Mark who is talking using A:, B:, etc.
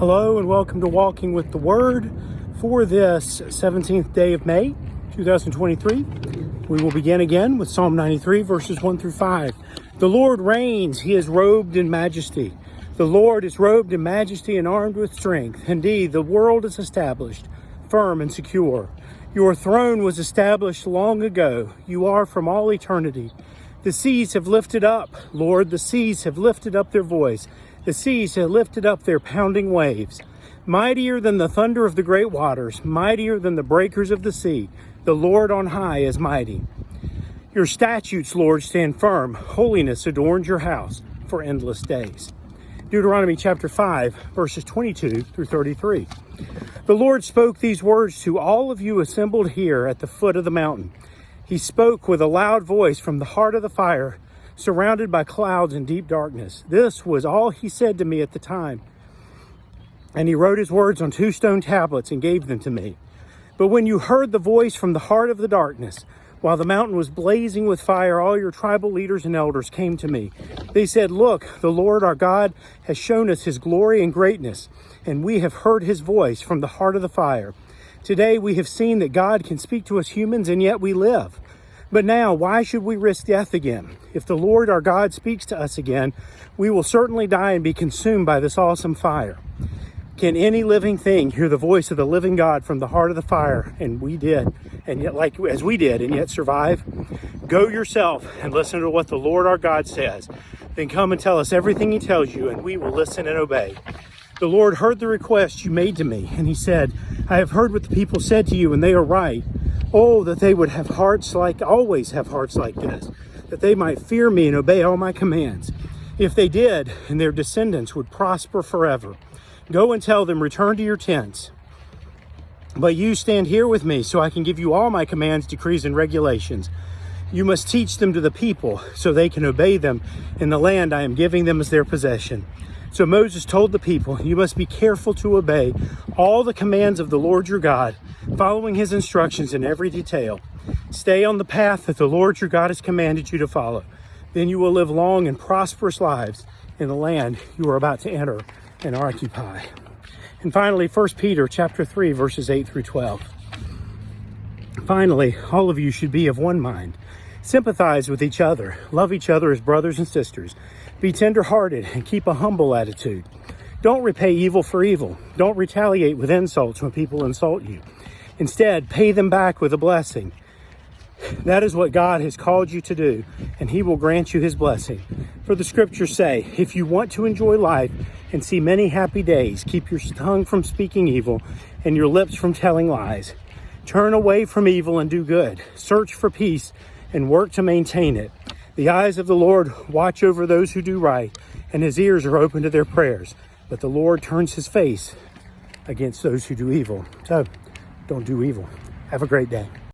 A: Hello and welcome to Walking with the Word for this 17th day of May, 2023. We will begin again with Psalm 93, verses 1 through 5. The Lord reigns, he is robed in majesty. The Lord is robed in majesty and armed with strength. Indeed, the world is established, firm and secure. Your throne was established long ago. You are from all eternity. The seas have lifted up, Lord, the seas have lifted up their voice. The seas have lifted up their pounding waves. Mightier than the thunder of the great waters, mightier than the breakers of the sea, the Lord on high is mighty. Your statutes, Lord, stand firm. Holiness adorns your house for endless days. Deuteronomy chapter 5, verses 22 through 33. The Lord spoke these words to all of you assembled here at the foot of the mountain. He spoke with a loud voice from the heart of the fire, surrounded by clouds and deep darkness. This was all he said to me at the time. And he wrote his words on 2 stone tablets and gave them to me. But when you heard the voice from the heart of the darkness, while the mountain was blazing with fire, all your tribal leaders and elders came to me. They said, "Look, the Lord our God has shown us his glory and greatness, and we have heard his voice from the heart of the fire. Today we have seen that God can speak to us humans, and yet we live. But now, why should we risk death again? If the Lord our God speaks to us again, we will certainly die and be consumed by this awesome fire. Can any living thing hear the voice of the living God from the heart of the fire?" And we did, and yet and yet survive. Go yourself and listen to what the Lord our God says. Then come and tell us everything he tells you, and we will listen and obey. The Lord heard the request you made to me, and he said, "I have heard what the people said to you, and they are right. Oh, that they would always have hearts like this, that they might fear me and obey all my commands. If they did, and their descendants would prosper forever. Go and tell them, return to your tents. But you stand here with me so I can give you all my commands, decrees, and regulations. You must teach them to the people so they can obey them in the land I am giving them as their possession." So Moses told the people, "You must be careful to obey all the commands of the Lord your God, following his instructions in every detail. Stay on the path that the Lord your God has commanded you to follow. Then you will live long and prosperous lives in the land you are about to enter and occupy." And finally, 1 Peter chapter 3, verses 8 through 12. Finally, all of you should be of one mind. Sympathize with each other. Love each other as brothers and sisters. Be tender-hearted and keep a humble attitude. Don't repay evil for evil. Don't retaliate with insults when people insult you. Instead, pay them back with a blessing. That is what God has called you to do, and he will grant you his blessing. For the scriptures say, if you want to enjoy life and see many happy days, keep your tongue from speaking evil and your lips from telling lies. Turn away from evil and do good. Search for peace and work to maintain it. The eyes of the Lord watch over those who do right, and his ears are open to their prayers. But the Lord turns his face against those who do evil. So, don't do evil. Have a great day.